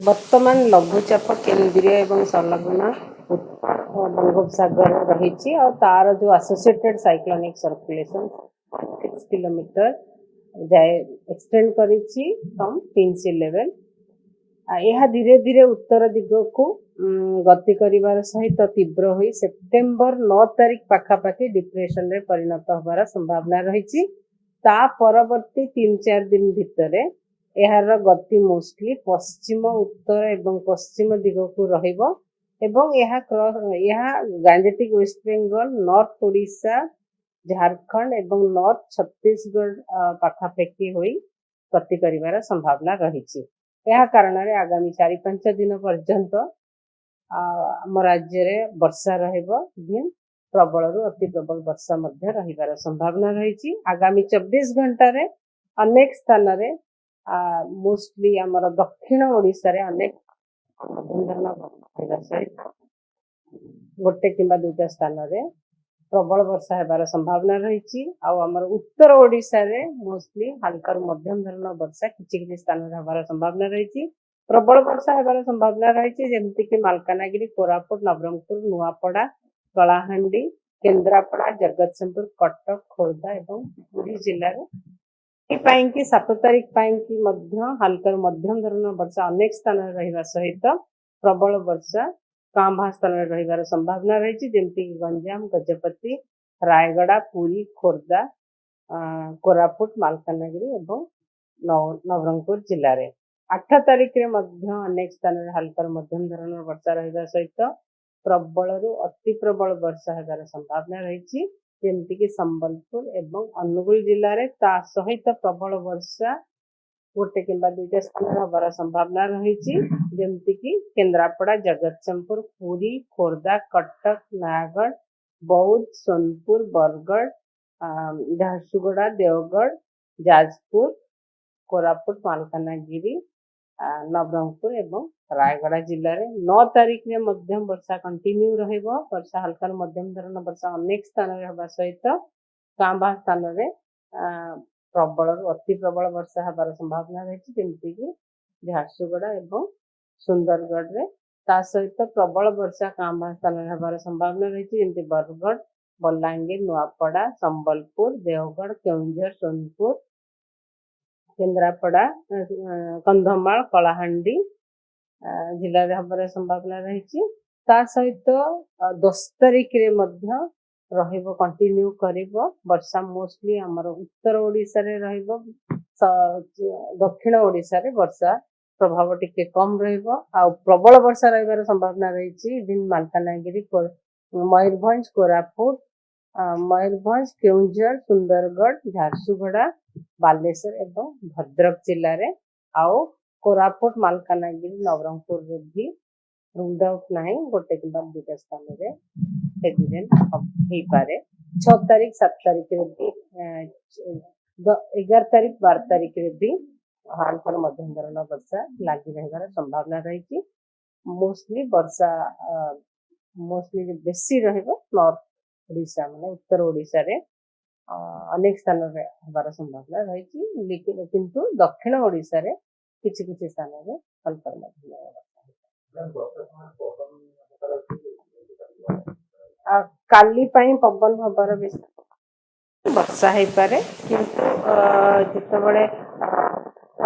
ବର୍ତ୍ତମାନ ଲଘୁଚାପ କେନ୍ଦ୍ରୀୟ ଏବଂ ସଂଲଗ୍ନ ବଙ୍ଗୋପସାଗର ରହିଛି ଆଉ ତାର ଯୋଉ ଆସୋସିଏଟେଡ ସାଇକ୍ଲୋନିକ सर्कुलेशन 6 किलोमीटर जाए एक्सटेंड करिछि फ्रॉम पिन सी लेवल यह धीरे धीरे उत्तर दिग को गति करिवार सहित तीव्र होई सेप्टेम्बर 9 तारिख पाखापाखि डिप्रेशन रे परिणत होबार संभावना रही ता परवर्ती 3-4 दिन भितर यार गति मोस्टली पश्चिम उत्तर एवं पश्चिम दिग को रहिबो एवं यह Gangetic West Bengal north Odisha Jharkhand एवं नॉर्थ छत्तीसगढ़ पाखापाखि होई गति करिवार संभावना रही कारण आगामी 4-5 दिन पर्यंत आम राज्य रे वर्षा रहिबो प्रबल रु अति प्रबल वर्षा मध्य रहिबार संभावना रही आगामी 24 घंटा रे अनेक स्थान रे मोस्टली आमर दक्षिण ओडिशा रे अनेक गोटे किंबा दुटा स्थान रे प्रबल वर्षा हेबार संभावना रही आमर उत्तर ओडिशा रे मोस्टली हल्का मध्यम धरण वर्षा किछि स्थान रे हेबार संभावना रही प्रबल वर्षा हेबार संभावना रही जेमति कि मालकानगिरी कोरापुट नवरंगपुर नुआपड़ा कलाहांडी केन्द्रापड़ा जगतसिंहपुर कटक खोर्धा एवं पुरी जिले में 7 तारिख हल्का मध्यम धरण वर्षा अनेक स्थान रहिबा सहित प्रबल वर्षा कांभा स्थान रहिबार संभावना रही जेमती गंजाम गजपति रायगड़ा पुरी खोर्धा कोरापुट मालकानगिरी एवं नवरंगपुर जिले में 8 तारिख अनेक स्थान हल्का मध्यम धरण वर्षा रहिबा सहित प्रबल रु अति प्रबल वर्षा हेबार संभावना रही जेमती कि संबलपुर एवं अनुगुल जिले में ता सहित प्रबल वर्षा गोटे किंबा दुईटा स्थान हबार संभावना रही जेमती कि केन्द्रापड़ा जगतसिंहपुर पुरी खोर्धा कटक नयागढ़ बौद्ध सोनपुर बरगढ़ झारसुगुड़ा देवगढ़ जाजपुर कोरापुट मालकानगिरी नवरंगपुर एवं रायगड़ा जिले में 9 तारिख में मध्यम वर्षा कंटिन्यू रहिबो वर्षा हल्का मध्यम धरण वर्षा अनेक स्थान हबा सहित कांबा स्थान रे प्रबल अति प्रबल वर्षा हबार संभावना रही जेमती कि झारसुगुड़ा एवं सुंदरगढ़ रे ता सहित प्रबल वर्षा कांबा स्थान हबार संभावना रही जेमती बरगढ़ बलांगीर नुआपड़ा संबलपुर देवगढ़ केउंझर सोनपुर केन्द्रापड़ा कंधमाल कलाहांडी जिले में हमारे संभावना रही सहित 10 तारिख रे मध्य रहिबो कंटिन्यू करिबो वर्षा मोस्टली हमर उत्तर ओडिशा रे रहिबो दक्षिण ओडिशा रे वर्षा प्रभाव टिके कम रहिबो आ प्रबल वर्षा रहिबार संभावना रही दिन मालकानगिरी मयूरभंज कोरापुट मयूरभंज केउंझर सुंदरगढ़ झारसुगुड़ा बालेश्वर एवं भद्रक जिले में आओ कोरापुट मालकानगिरी नवरंगपुर रे भी रूल्ड आउट नहीं गोटे किंबा दुटा स्थान रे हेवी रेन हो पारे 6 तारिख 7 तारिख रे भी 11 तारिख 12 तारिख रे भी हल्का मध्यम धरण वर्षा लगी रहिबार संभावना रही मोस्टली वर्षा मोस्टली बेसी रहिबो नॉर्थ ओडिशा माने उत्तर ओडिशा रे अनेक स्थान रे हबार संभावना रही लेकिन किंतु दक्षिण ओडिशा रे किछि स्थान रे हल्का मध्यम काली पवन हबार वर्षा हो पारे किंतु जिते बड़े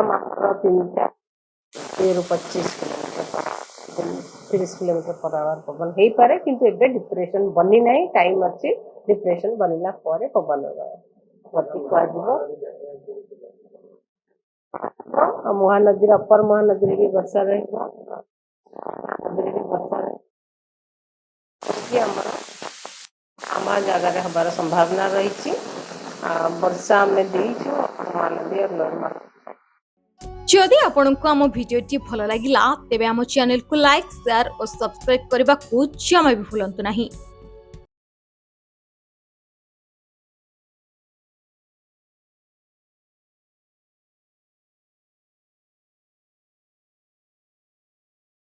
मात्र 3-25 किलोमीटर 30 किलोमीटर पर आवर पवन हो पारे किंतु एबे डिप्रेशन बनी नहीं टाइम अच्छी डिप्रेशन बनला परे पवन गति महानदी अपर महानदी भी वर्षा रही आम जगह हबार संभावना रही वर्षा में महानदी और लोअर जदि आपंक आम भिडी भल लगा तेब आम चैनल को लाइक शेयर और सब्सक्राइब करने को जमा भी भूलु नहीं।